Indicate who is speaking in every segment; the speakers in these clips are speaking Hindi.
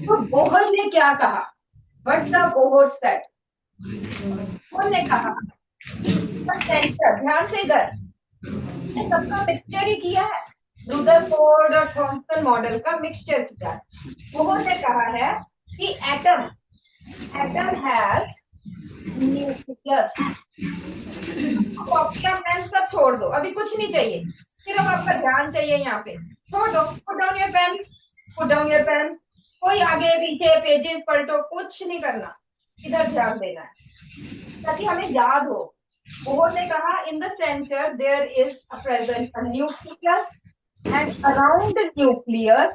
Speaker 1: तो बोहर ने क्या कहा? What the Bohr said? उन्होंने कहा सेंटर, ध्यान से इधर, सबका मिक्सचर ही किया है, रुदरफोर्ड और थॉमसन मॉडल का मिक्सचर किया है। बोहर ने कहा है कि atom has nucleus. Copy pen सब छोड़ दो, अभी कुछ नहीं चाहिए, सिर्फ आपका ध्यान चाहिए यहाँ पे। छोड़ दो, put down your pen, put down your pen. कोई आगे पीछे पेजेस पलटो, कुछ नहीं करना, इधर ध्यान देना है ताकि हमें याद हो। बोहर ने कहा in the centre there is a present a nucleus and around the nucleus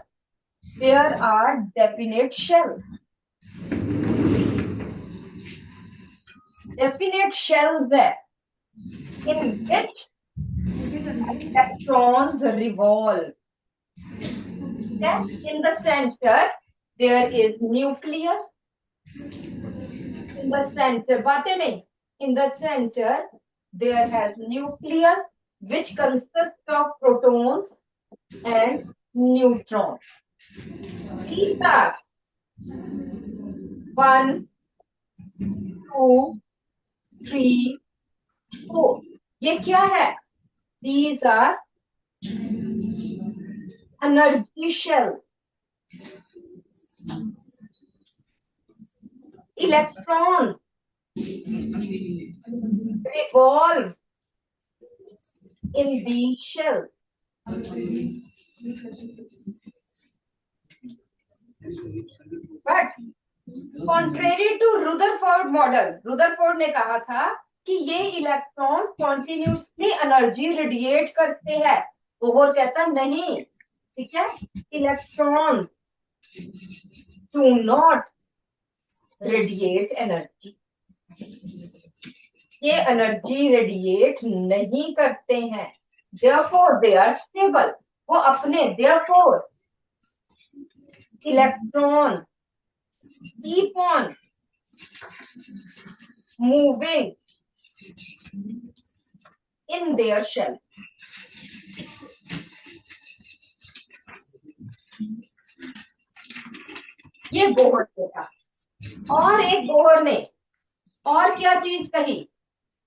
Speaker 1: there are definite shells. Definite shells है in which electrons revolve. Then in the center there is nucleus. In the center, बातें नहीं. In the center there has nucleus which consists of protons and neutrons. These are 1, 2, 3, 4. ये क्या है? These are energy shells. Electrons revolve in these shells. But contrary to Rutherford model, Rutherford ने कहा था कि ये इलेक्ट्रॉन कॉन्टिन्यूसली एनर्जी रेडिएट करते हैं। बोहर कहता नहीं, ठीक है, electron do not radiate energy, ये एनर्जी रेडिएट नहीं करते हैं। therefore they are stable, वो अपने therefore electron keep on moving in their shell. ये बोहर ने कहा। और एक बोहर ने और क्या चीज कही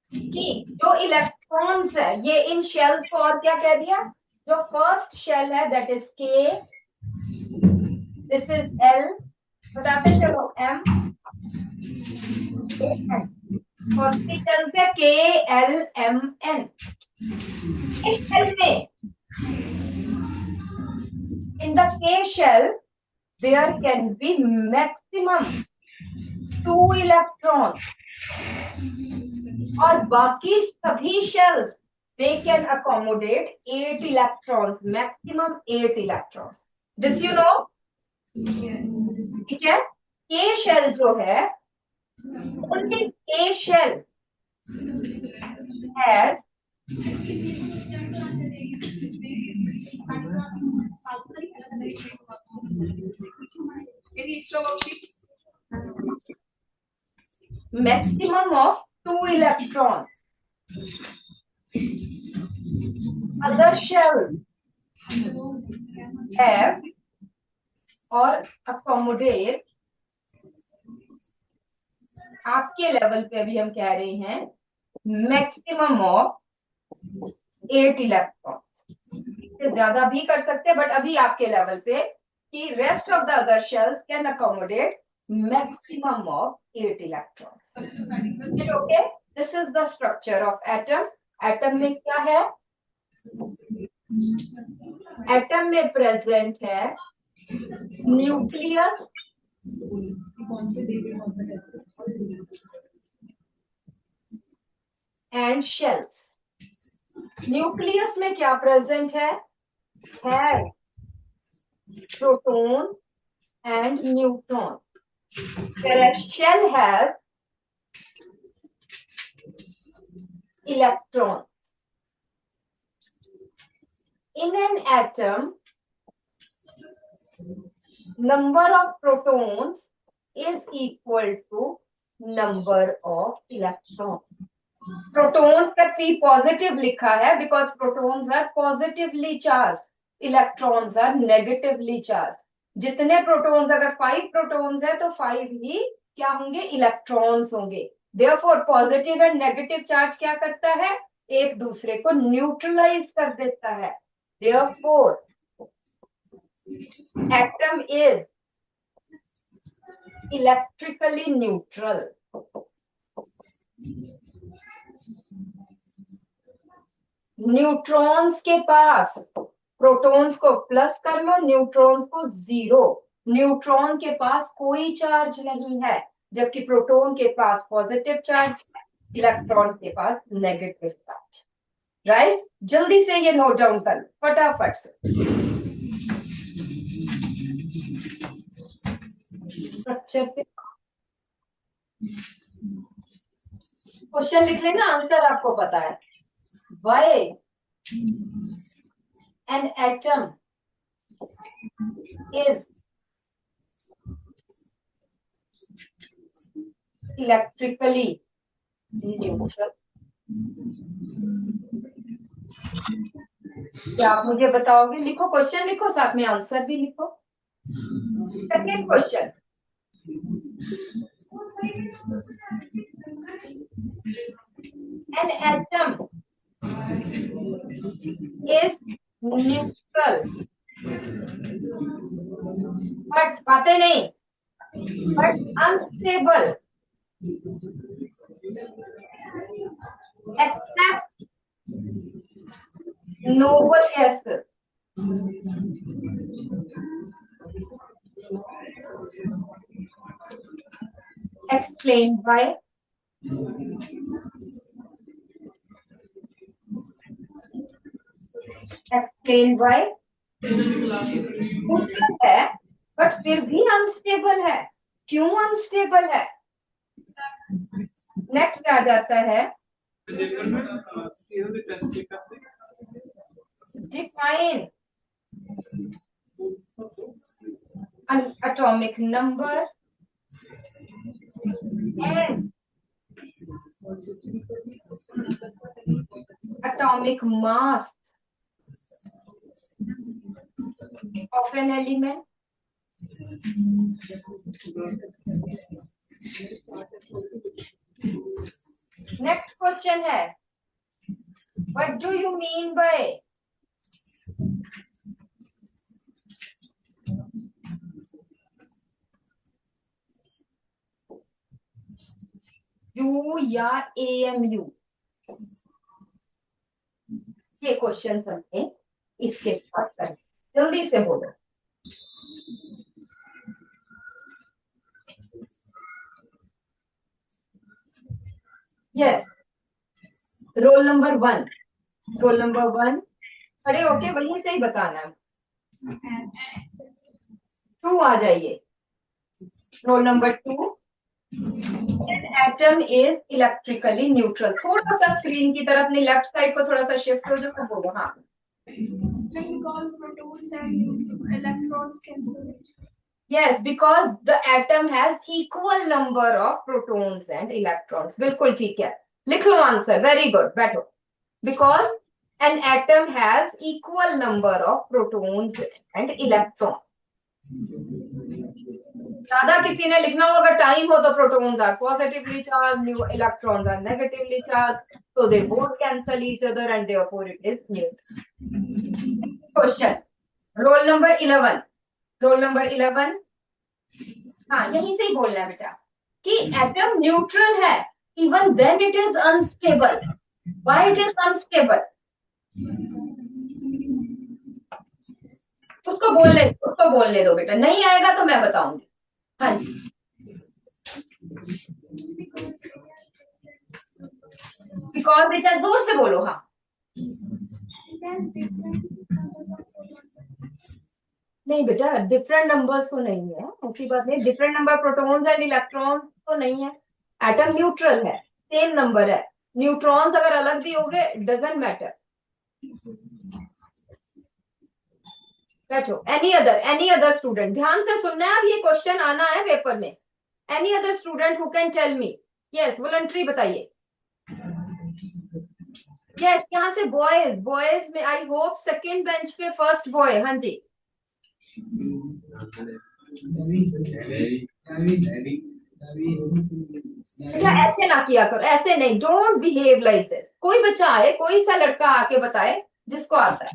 Speaker 1: कि जो इलेक्ट्रॉन्स है ये इन शेल्स को और क्या कह दिया? जो फर्स्ट शेल है दैट इज के, दिस इज एल, बताते चलो एम, हॉस्पिटल से के एल एम एन। इस शेल में इन द के shell there can be maximum 2 electrons और बाकी सभी shells they can accommodate 8 electrons, maximum 8 electrons. This you know? ठीक है, K shell जो है only K shell has maximum of 2 electrons. Other shells have or accommodate, आपके लेवल पे अभी हम कह रहे हैं मैक्सिमम ऑफ 8 इलेक्ट्रॉन, इससे ज्यादा भी कर सकते हैं बट अभी आपके लेवल पे कि rest of the other shells can accommodate maximum of 8 electrons. Okay, this is the structure of atom. Atom में क्या है? एटम में प्रेजेंट है न्यूक्लियस एंड शेल्स। न्यूक्लियस में क्या प्रेजेंट है? Proton and neutron. whereas shell has electrons. In an atom, number of protons is equal to number of electrons. Protons का P positive लिखा है because protons are positively charged.
Speaker 2: Electrons are negatively charge. जितने प्रोटॉन्स, अगर 5 प्रोटॉन्स है तो 5 ही क्या होंगे, इलेक्ट्रॉन्स होंगे। Therefore positive and negative charge क्या करता है, एक दूसरे को न्यूट्रलाइज कर देता है। Therefore atom is electrically neutral. Neutrons के पास प्रोटॉन्स को प्लस कर लो, न्यूट्रॉन्स को जीरो। न्यूट्रॉन के पास कोई चार्ज नहीं है, जबकि प्रोटॉन के पास पॉजिटिव चार्ज, इलेक्ट्रॉन के पास नेगेटिव चार्ज। राइट, जल्दी से ये नोट डाउन कर लो फटाफट से। स्ट्रक्चर पे क्वेश्चन लिख लेना, आंसर आपको पता है। Why an atom is electrically neutral? क्या आप मुझे बताओगे? लिखो, क्वेश्चन लिखो, साथ में आंसर भी लिखो। Second question, an atom is neutral, but बातें नहीं, but unstable except noble gases. Explain why. Explain why. मुश्किल है बट फिर भी अनस्टेबल है। क्यों अनस्टेबल है? नेक्स्ट आ जाता है, define an atomic number and atomic mass of an element. Next question है, what do you mean by U या AMU? ये क्वेश्चन हमने इसके साथ करें, जल्दी से बोलो। Yes, roll number 1, roll number 1 खड़े होके वहीं से ही बताना है। 2 आ जाइए, roll number 2, atom is electrically neutral. थोड़ा सा स्क्रीन की तरफ अपनी लेफ्ट साइड को थोड़ा सा शिफ्ट हो जाओ, बोलो। हाँ,
Speaker 3: because protons and electrons cancel.
Speaker 2: Yes, because the atom has equal number of protons and electrons. बिल्कुल ठीक है, लिख लो आंसर। वेरी गुड, बैठो। Because an atom has equal number of protons and electrons. ज्यादा किसी ने लिखना हो, अगर टाइम हो तो protons are positively charge, electrons are negatively charge, so they both cancel each other and therefore it is neutral. Question, roll number 11, roll number 11, हाँ यहीं से ही बोलना है बेटा कि एटम न्यूट्रल है, even then it is unstable. Why it is unstable? उसको बोलने दो बेटा, नहीं आएगा तो मैं बताऊंगी। हाँ जी, बिकॉज बेटा जोर से बोलो। हाँ, नहीं बेटा, डिफरेंट नंबर्स तो नहीं है, ऐसी बात नहीं। Different number protons and electrons तो नहीं है, एटम न्यूट्रल है, सेम नंबर है। न्यूट्रॉन्स अगर अलग भी हो गए डजंट मैटर। बैठो। एनी अदर स्टूडेंट, ध्यान से सुनना है, अब ये क्वेश्चन आना है पेपर में। Any other student who can tell me? Yes, voluntary बताइए। यस, यहाँ से बॉयज, बॉयज में आई होप सेकेंड बेंच पे फर्स्ट बॉय। हाँ जी, अच्छा ऐसे ना किया करो, ऐसे नहीं, डोंट बिहेव लाइक दिस। कोई बच्चा आए, कोई सा लड़का आके बताए जिसको आता है।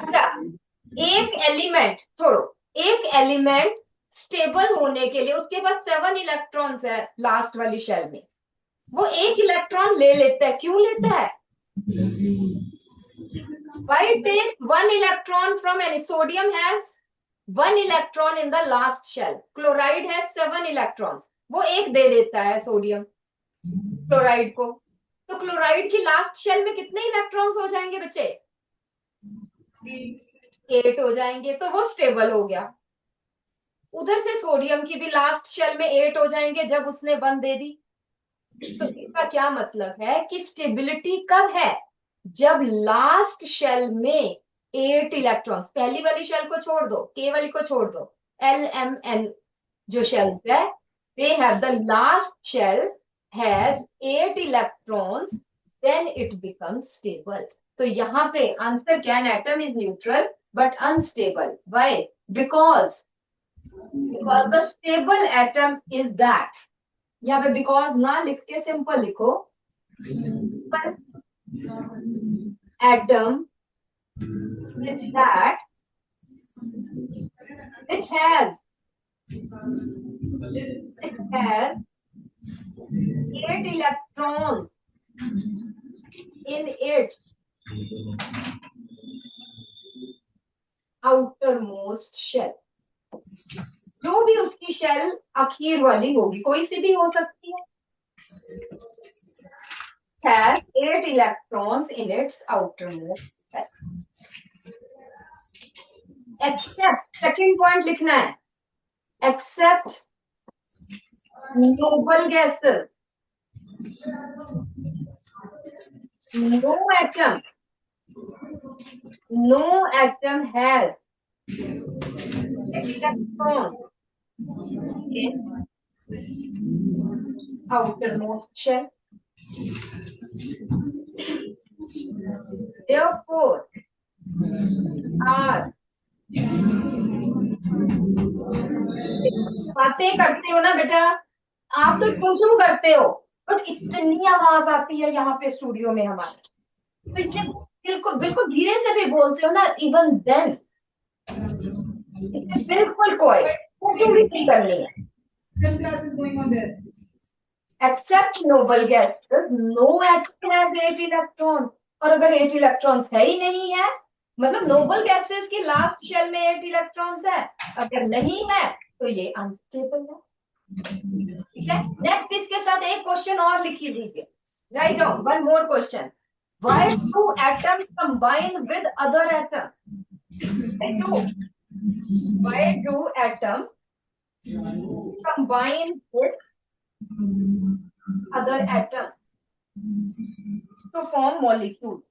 Speaker 2: अच्छा, एक एलिमेंट छोड़ो, एक एलिमेंट स्टेबल होने के लिए उसके पास 7 इलेक्ट्रॉन्स है लास्ट वाली शेल में, वो एक इलेक्ट्रॉन ले लेता है। क्यों लेता है? Why it takes 1 electron from any? Sodium has 1 electron in the last shell. Chloride has 7 electrons. वो एक दे देता है सोडियम क्लोराइड को। तो क्लोराइड की लास्ट शेल में कितने इलेक्ट्रॉन्स हो जाएंगे बच्चे? 8 हो जाएंगे, तो वो स्टेबल हो गया। उधर से सोडियम की भी लास्ट शेल में 8 हो जाएंगे जब उसने 1 दे दी। तो इसका क्या मतलब है कि स्टेबिलिटी कब है? जब लास्ट शेल में 8 इलेक्ट्रॉन्स, पहली वाली शेल को छोड़ दो, के वाली को छोड़ दो, LMN जो शेल है, they have the last shell has 8 electrons, then it becomes stable. तो यहाँ पे आंसर क्या है? Atom is neutral but unstable. Why? Because the stable atom is that. यहाँ पे because ना लिख के सिंपल लिखो, atom is that it has 8 electrons in its outermost shell. जो भी उसकी शेल आखिर वाली होगी, कोई सी भी हो सकती है, has 8 electrons in its outermost shell. Except, second point लिखना है, except noble gases, no atom has electron in outermost shell. Therefore, are बातें करते हो ना बेटा, आप तो क्यों करते हो, बट इतनी आवाज आती है यहाँ पे स्टूडियो में हमारे, तो इसलिए बिल्कुल बिल्कुल धीरे से भी बोलते हो ना, इवन देन बिल्कुल कोई भी नहीं करनी है। Except noble gases, no atom has 8 electrons. और अगर 8 इलेक्ट्रॉन्स है ही नहीं है, मतलब नोबल गैसेस की लास्ट शेल में 8 इलेक्ट्रॉन्स है, अगर नहीं है तो ये अनस्टेबल है। ठीक है, नेक्स्ट इसके साथ एक क्वेश्चन और लिखी दीजिए, write down one more question, why do atoms combine with other atoms? Why do atoms combine with other atoms to form molecules?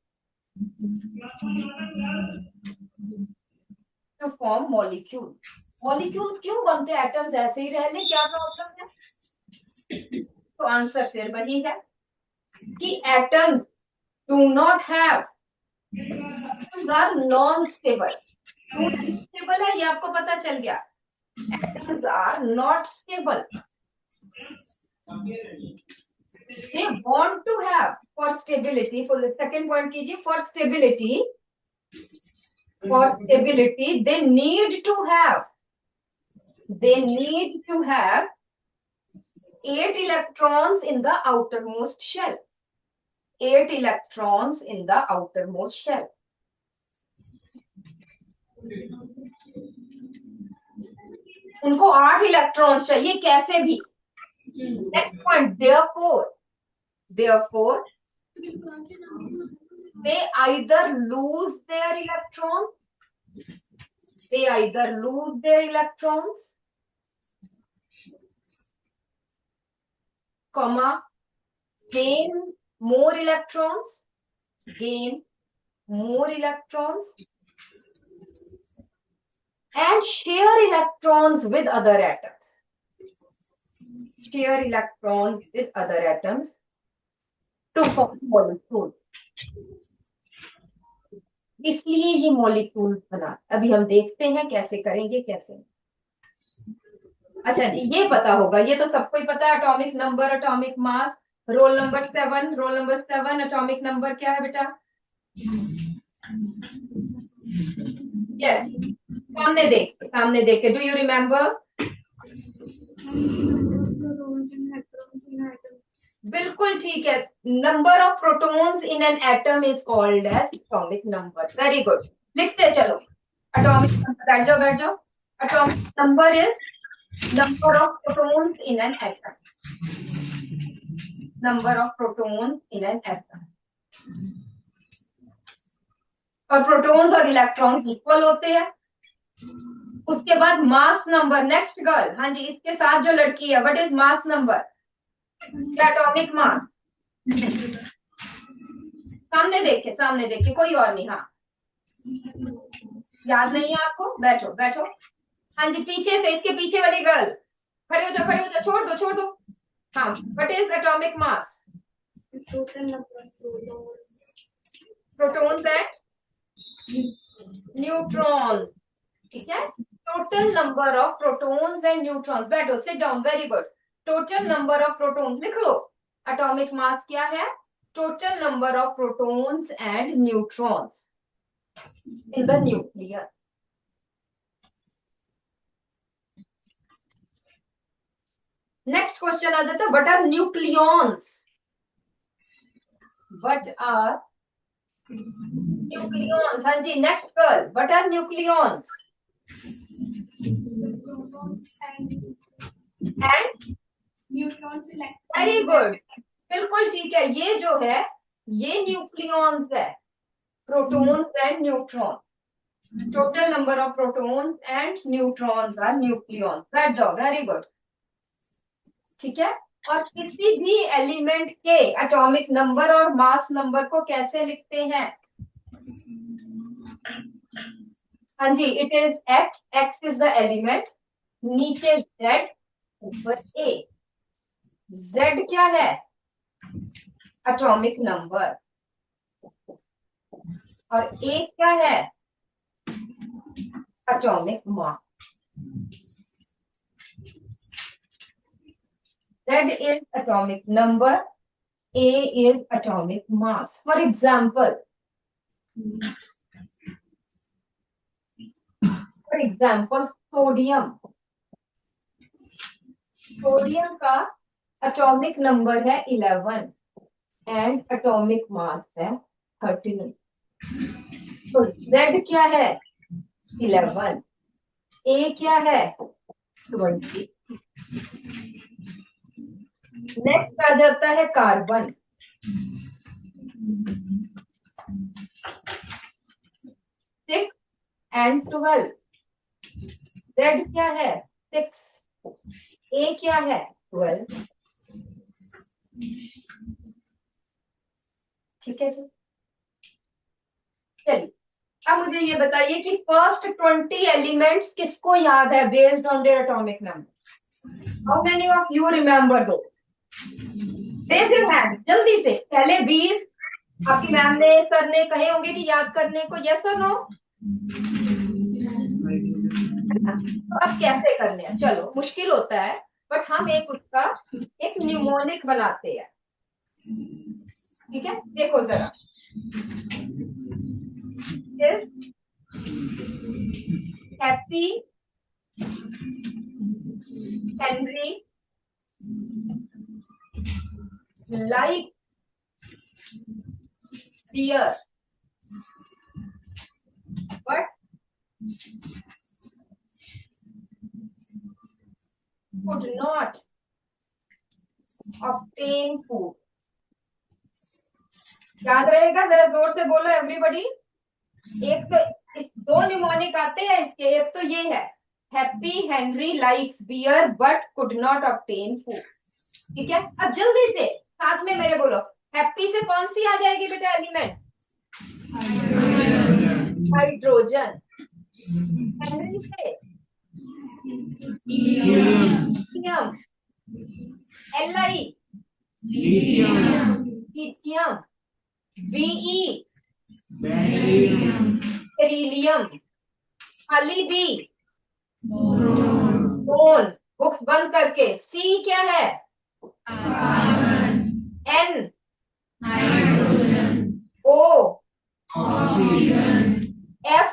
Speaker 2: To form molecules. Molecules क्यों बनते हैं? एटम्स ऐसे ही रहने, क्या प्रॉब्लम है? तो आंसर फिर वही है कि atoms do not have, are non-stable. Stable है ये आपको पता चल गया, atoms are not stable. They want to have, for stability, for the second point कीजिए, for stability they need to have 8 electrons in the outermost shell. 8 electrons in the outermost shell. उनको 8 इलेक्ट्रॉन्स चाहिए कैसे भी। Next point, therefore they either lose their electrons, comma, gain more electrons and share electrons with other atoms. To form molecule, इसलिए ये मॉलिक्यूल बना। अभी हम देखते हैं कैसे करेंगे, कैसे। अच्छा जी, ये पता होगा, ये तो सबको ही पता है, atomic number, atomic mass. Roll number 7, roll number 7, atomic number क्या है बेटा? यस, सामने देख के, do you remember?
Speaker 3: Protons and electrons in atom.
Speaker 2: बिल्कुल ठीक है। Number of protons in an atom is called as atomic number. Very good, लिखते चलो। एटॉमिक नंबर, बैठ जाओ बैठ जाओ। Atomic number is number of protons in an atom. Number of protons in an atom. और प्रोटॉन्स और इलेक्ट्रॉन्स इक्वल होते हैं। उसके बाद मास नंबर। नेक्स्ट गर्ल, हाँ जी, इसके साथ जो लड़की है, what is mass number? Atomic मास। सामने देखे, कोई और नहीं। हाँ, याद नहीं है आपको? बैठो बैठो। हाँ जी, पीछे से, इसके पीछे वाली गर्ल, खड़े हो जाओ, छोड़ दो। हाँ, what is atomic mass?
Speaker 3: The total number of protons.
Speaker 2: Protons and neutron. ठीक है, total number of protons and neutrons. बैठो, sit down, very good. Total number of protons लिख लो। एटॉमिक मास क्या है? Total number of protons and neutrons in the nucleus. Next question आ जाता है, what are nucleons? What are nucleons? हाँ जी, next girl, what are nucleons?
Speaker 3: Protons and
Speaker 2: and
Speaker 3: neutrons, electrons.
Speaker 2: Very good, बिल्कुल ठीक है। ये जो है, ये न्यूक्लियॉन्स है, protons and neutron. Total number of protons and neutrons are nucleons. That job, very good. ठीक है, और किसी भी एलिमेंट के एटॉमिक नंबर और मास नंबर को कैसे लिखते हैं? हाँ जी, it is X is the element, नीचे जेड, ऊपर ए। जेड क्या है? Atomic number. और ए क्या है? Atomic mass. Z is atomic number, A is atomic mass. For example, sodium. Sodium का atomic number है 11 and atomic mass है 13. तो Z क्या है? 11. A क्या है? 20. नेक्स्ट आ जाता है कार्बन। 6 and 12. Z क्या है? 6. A क्या है? 12. ठीक है जी, चलिए अब मुझे ये बताइए कि फर्स्ट 20 एलिमेंट्स किसको याद है based on their atomic number? How many of you remember दो? रेज योर हैंड जल्दी से। पहले 20 आपकी मैम ने, सर ने कहे होंगे कि याद करने को, यस और नो? तो अब कैसे करने हैं? चलो, मुश्किल होता है, बट हम उसका एक न्यूमोनिक बनाते हैं। ठीक है, देखो जरा, happy, Henry, like, beer, but could not obtain food. याद रहेगा? जरा जोर से बोलो एवरीबॉडी। एक तो दो न्यूमोनिक आते हैं इसके, एक तो ये है happy Henry likes beer but could not obtain food. ठीक है, अब जल्दी से साथ में मेरे बोलो, हैप्पी से कौन सी आ जाएगी बेटा एलिमेंट? हाइड्रोजन। हेनरी से lithium. Li
Speaker 1: lithium, Be, beryllium, खाली बी, बोन, बुक्स बंद करके। सी क्या है? एन, ओ, एफ,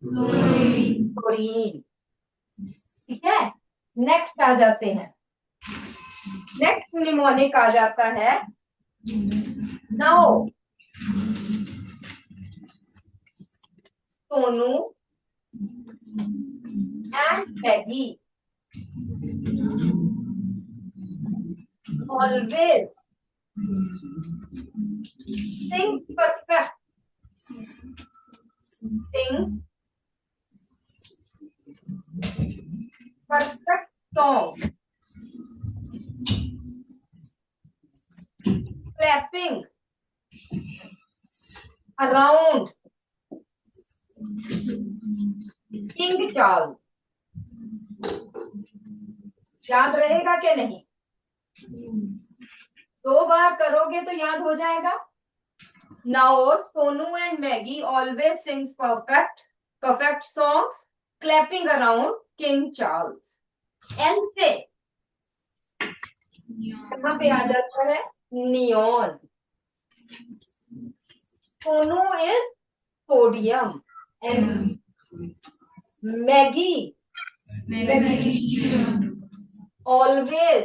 Speaker 1: क्लोरीन। ठीक है, नेक्स्ट आ जाते हैं। नेक्स्ट निमोनिक आ जाता है now. Sonu and Maggi always sing perfect song, clapping around King Charles। याद रहेगा कि नहीं? 2 बार करोगे तो याद हो जाएगा। Now Sonu and Maggie always sings perfect songs, clapping around King Charles। N से कहाँ पे आ जाता है? Neon। Sonu is sodium and Maggie always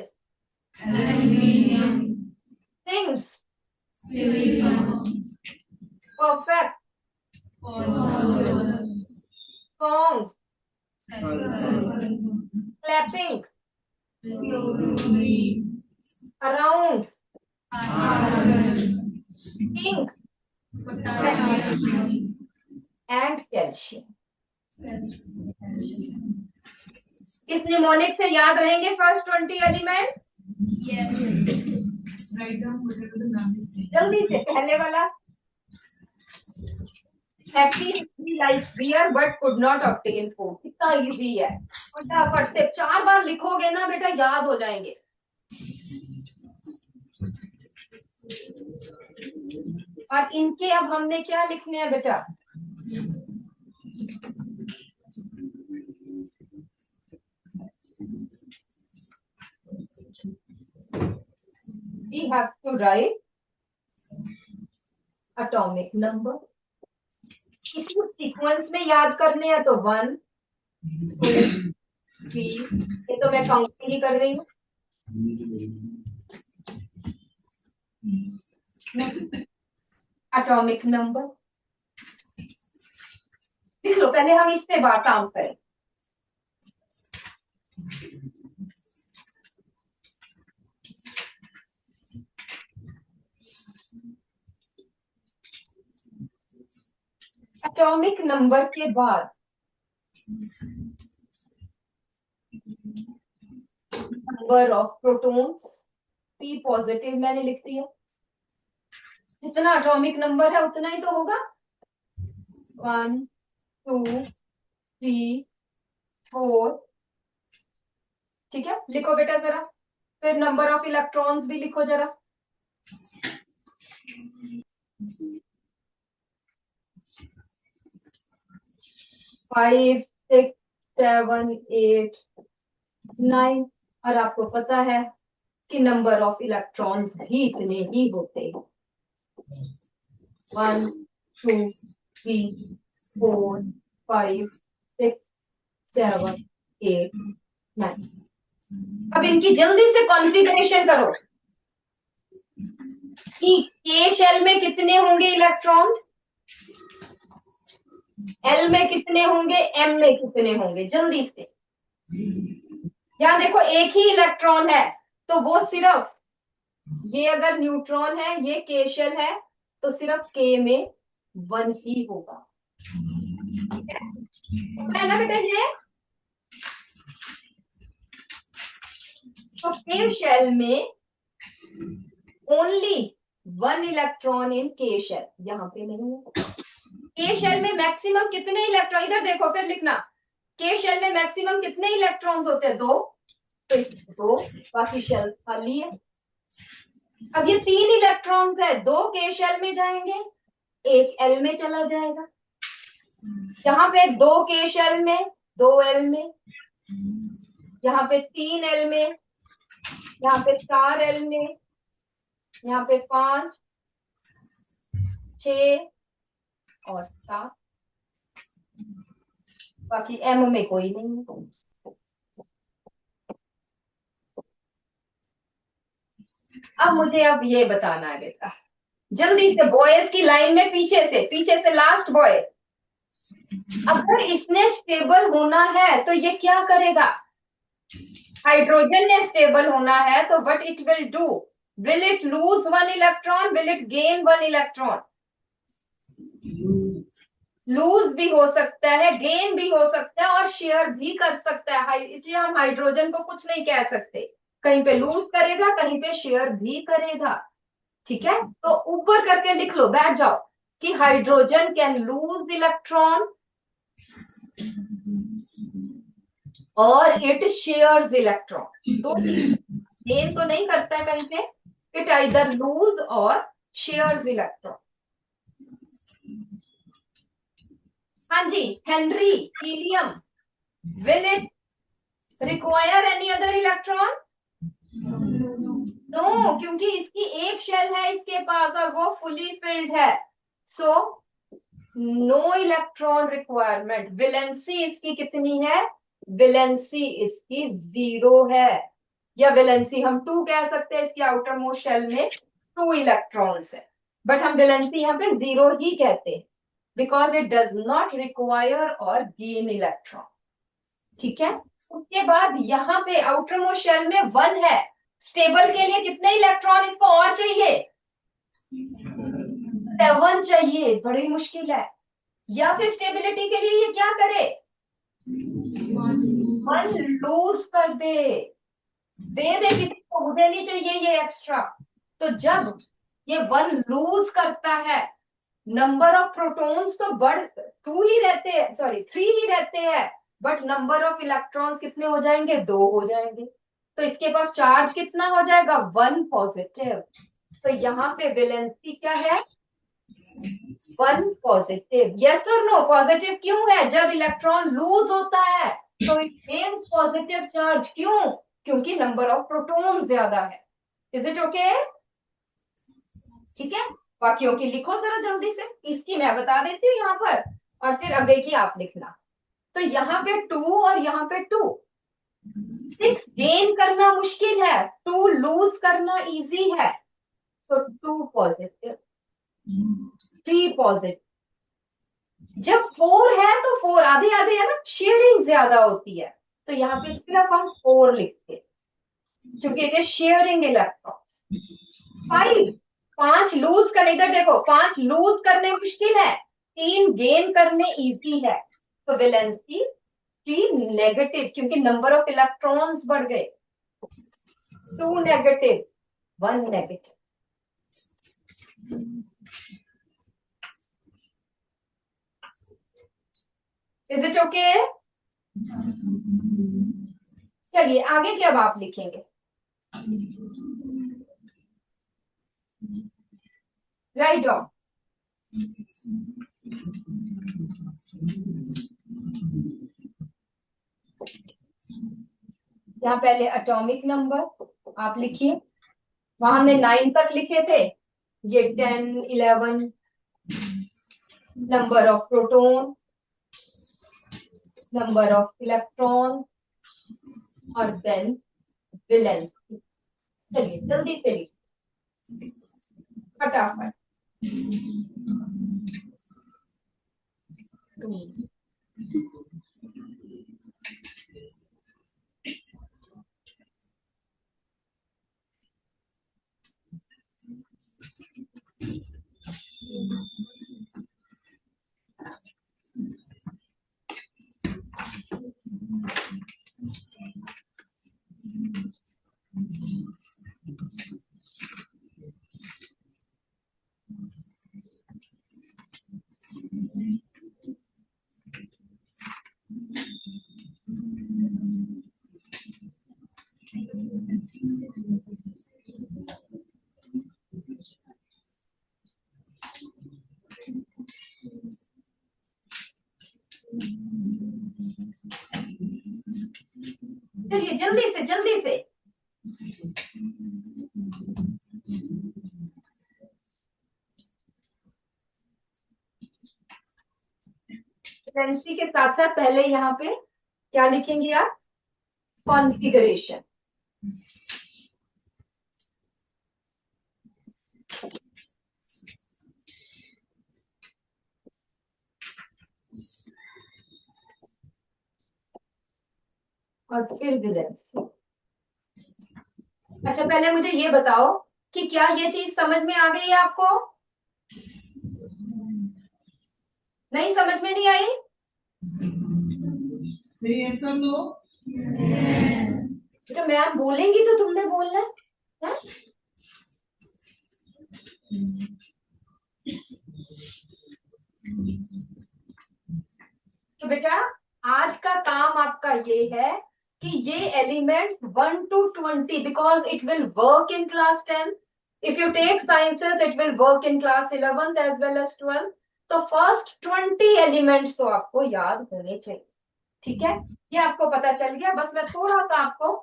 Speaker 1: sings perfect songs, clapping around ink and calcium। इस निमोनिक से याद रहेंगे फर्स्ट 20 एलिमेंट। जल्दी से पहले वाला, happy like beer but could not obtain food. कितना इजी है, फटाफट से 4 बार लिखोगे ना बेटा याद हो जाएंगे। और इनके अब हमने क्या लिखने हैं बेटा? We have to write atomic number। इसको सीक्वेंस में याद करने हैं तो 1 2 3, ये तो मैं काउंटिंग ही कर रही हूँ। एटॉमिक नंबर लिख लो, पहले हम इससे बात काम करें। एटॉमिक नंबर के बाद number of protons, P positive मैंने लिख दिया। जितना एटॉमिक नंबर है उतना ही तो होगा। 1 2 3 4। ठीक है, लिखो बेटा जरा। फिर नंबर ऑफ इलेक्ट्रॉन्स भी लिखो जरा। 5 6 7 8 9। और आपको पता है कि नंबर ऑफ इलेक्ट्रॉन्स भी इतने ही होते हैं। 1 2 3 4 5 6 7 8 9। अब इनकी जल्दी से कॉन्फ़िगरेशन करो कि के शेल में कितने होंगे इलेक्ट्रॉन, एल में कितने होंगे, एम में कितने होंगे। जल्दी से यहां देखो एक ही इलेक्ट्रॉन है तो वो सिर्फ, ये अगर न्यूट्रॉन है ये के शेल है तो सिर्फ के में 1 ही होगा, है ना बेटा ये। तो के शेल में ओनली 1 इलेक्ट्रॉन इन के शेल, यहाँ पे नहीं है। के शेल में मैक्सिमम कितने इलेक्ट्रॉन, इधर देखो फिर लिखना, के शेल में मैक्सिमम कितने इलेक्ट्रॉन्स होते हैं? 2। तो 2, बाकी शेल खाली है।
Speaker 2: अब ये 3 इलेक्ट्रॉन्स है, 2 k शेल में जाएंगे, 1 l में चला जाएगा। यहाँ पे 2 k शेल में, 2 l में, यहाँ पे 3 l में, यहाँ पे 4 l में, यहाँ पे 5, 6 और 7, बाकी m में कोई नहीं है। अब मुझे अब ये बताना है बेटा, जल्दी से बॉयज की लाइन में पीछे से लास्ट बॉय। अगर इसने स्टेबल होना है तो ये क्या करेगा? हाइड्रोजन ने स्टेबल होना है तो what it will do? Will it lose 1 electron? Will it gain 1 electron? Lose भी हो सकता है, गेन भी हो सकता है और शेयर भी कर सकता है। इसलिए हम हाइड्रोजन को कुछ नहीं कह सकते, कहीं पे लूज करेगा, कहीं पे शेयर भी करेगा। ठीक है, तो ऊपर करके लिख लो, बैठ जाओ कि हाइड्रोजन कैन लूज इलेक्ट्रॉन और इट शेयर्स इलेक्ट्रॉन। तो गेन तो नहीं करता है कहीं पे, it either lose or shares electron. हाँ जी, Henry, helium, will it require any other electron? No, क्योंकि इसकी एक शेल है इसके पास और वो फुली फिल्ड है, so no electron requirement. Valency इसकी कितनी है? वैलेंसी इसकी 0 है, या वैलेंसी हम 2 कह सकते हैं, इसकी आउटर मोस्ट शेल में 2 इलेक्ट्रॉन्स है, बट हम वैलेंसी यहाँ पे 0 ही कहते हैं because it does not require और गेन इलेक्ट्रॉन। ठीक है, उसके बाद यहाँ पे आउटर मोस्ट शेल में 1 है। स्टेबल के लिए कितने इलेक्ट्रॉन इसको और चाहिए? 7 चाहिए, बड़ी मुश्किल है। या फिर स्टेबिलिटी के लिए ये क्या करे? 1 लूज कर दे दे किसी को, मुझे नहीं चाहिए ये एक्स्ट्रा। तो जब ये 1 लूज करता है, नंबर ऑफ प्रोटॉन्स तो 2 ही रहते हैं, सॉरी 3 ही रहते हैं, बट नंबर ऑफ इलेक्ट्रॉन्स कितने हो जाएंगे? 2 हो जाएंगे। तो इसके पास चार्ज कितना हो जाएगा? 1 पॉजिटिव। तो यहाँ पे वैलेंसी क्या है? 1 पॉजिटिव। यस और नो? पॉजिटिव क्यों है? जब इलेक्ट्रॉन लूज होता है तो इट गेन्स पॉजिटिव चार्ज। क्यों? क्योंकि नंबर ऑफ प्रोटॉन ज्यादा है। Is it okay? ठीक है, बाकियों की लिखो जरा जल्दी से, इसकी मैं बता देती हूँ यहाँ पर, और फिर अब देखिए आप लिखना। तो यहाँ पे 2 और यहाँ पे 2। 6 गेन करना मुश्किल है, 2 लूज करना इजी है। तो 2 पॉजिटिव, 3 पॉजिटिव। जब 4 है तो 4 आधे आधे है ना, शेयरिंग ज्यादा होती है, तो यहाँ पे सिर्फ हम 4 लिखते हैं क्योंकि it is sharing electrons. 5 lose करने, इधर देखो, 5 लूज करने मुश्किल है, 3 गेन करने इजी है। तो वैलेंसी 3 नेगेटिव, क्योंकि नंबर ऑफ इलेक्ट्रॉन्स बढ़ गए। 2 negative, 1 negative. Is it okay? चलिए आगे क्या आप लिखेंगे? Write down. यहाँ पहले एटॉमिक नंबर आप लिखिए, वहां हमने 9 तक लिखे थे, ये 10, 11, number of proton, number of electron और देन वैलेंसी। चलिए जल्दी से लिखिए फटाफट।
Speaker 1: चलिए जल्दी से जल्दी से। फ्रेक्वेंसी के साथ साथ पहले यहाँ पे क्या लिखेंगे आप? कॉन्फ़िगरेशन। और फिर विलेंस। अच्छा पहले मुझे ये बताओ कि क्या ये चीज समझ में आ गई है आपको? नहीं समझ में नहीं आई?
Speaker 4: yes or no?
Speaker 1: तो मैम बोलेंगी तो तुमने बोलना है? तो बेटा आज का काम आपका ये है कि ये element 1 to 20 because it will work in class 10. If you take sciences, it will work in class 11th as well as 12th. तो फर्स्ट 20 एलिमेंट्स तो आपको याद होने चाहिए, ठीक है? ये आपको पता चल गया। बस मैं थोड़ा सा आपको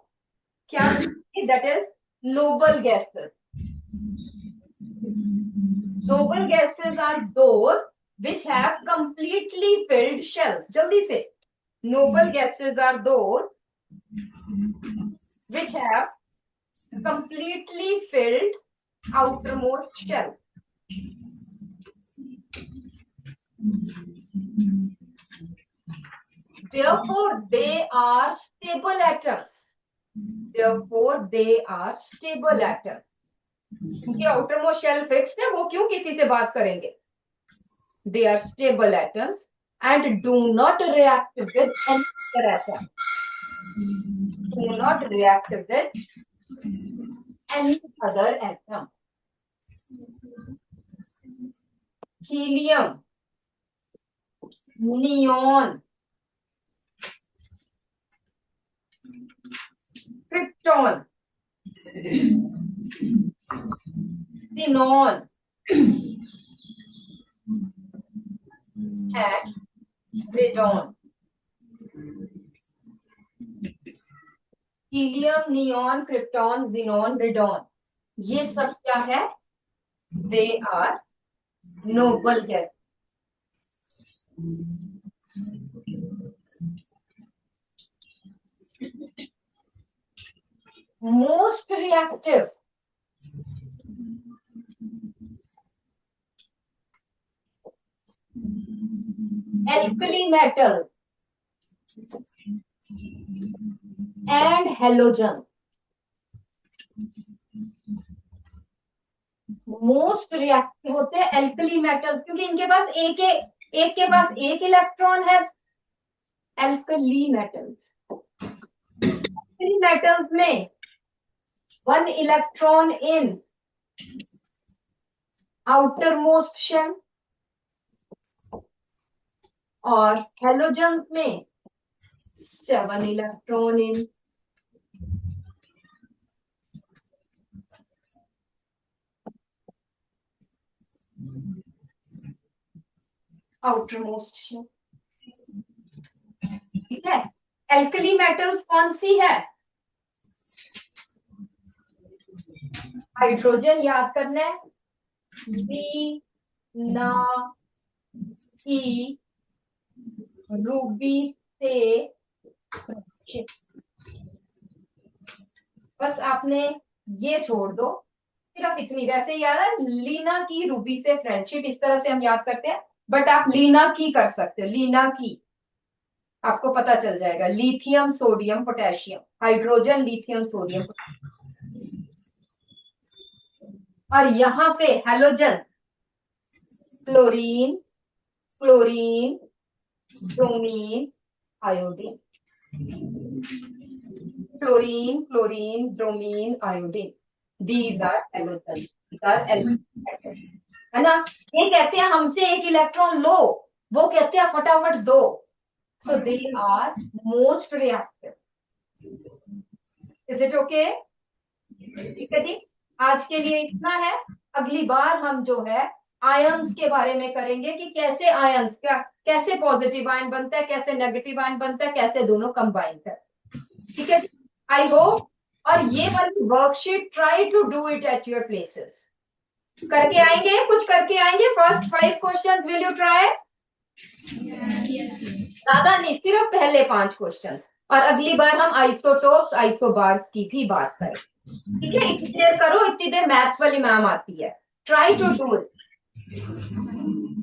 Speaker 1: क्या that is noble gases. Noble gases are those which have completely filled shells. जल्दी से, noble gases are those which have completely filled outermost shell. Therefore, they are stable atoms. Therefore, they are stable atoms. क्योंकि outermost shell fixed है, वो क्यों किसी से बात करेंगे? They are stable atoms and do not react with any other atom. Do not react with any other atom. Helium, neon, krypton, xenon, and radon. Helium, neon, krypton, xenon, radon. ये सब क्या है? They are noble gas. Most reactive. Alkali metals and halogen. Most reactive होते हैं एल्कली मेटल्स, क्योंकि इनके पास एक के पास एक इलेक्ट्रॉन है। एल्कली मेटल्स में 1 electron in outermost shell और हेलोजन्स में 7 इलेक्ट्रॉन इन आउटरमोस्ट शेल। ठीक है, एल्कली मेटल्स कौन सी है? हाइड्रोजन याद करना है, बी ना ई रूबी से, बस आपने ये छोड़ दो, सिर्फ इतनी। वैसे याद है लीना की रूबी से फ्रेंडशिप, इस तरह से हम याद करते हैं, बट आप लीना की कर सकते हो। लीना की आपको पता चल जाएगा, lithium sodium potassium, hydrogen lithium sodium. और यहाँ पे halogen chlorine chlorine bromine iodine, chlorine chlorine bromine iodine, these are halogen, है ना? ये कहते हैं हमसे एक इलेक्ट्रॉन लो, वो कहते हैं फटाफट दो। So they are most reactive. Is it okay? ठीक है जी, आज के लिए इतना है। अगली बार हम जो है
Speaker 2: आयंस के बारे में करेंगे कि कैसे आयंस क्या, कैसे पॉजिटिव आयन बनता है, कैसे नेगेटिव आयन बनता है, कैसे दोनों कंबाइन कर। ठीक है, आई होप। और ये वाली worksheet try to do it at your places. करके आएंगे, कुछ करके आएंगे। First 5 questions will you try? ज्यादा नहीं, सिर्फ पहले 5 क्वेश्चंस। और अगली बार हम आइसोटोप्स, आइसोबार्स की भी बात करें। ठीक है, इतनी देर करो, इतनी देर मैथ्स वाली मैम आती है। Try to do it.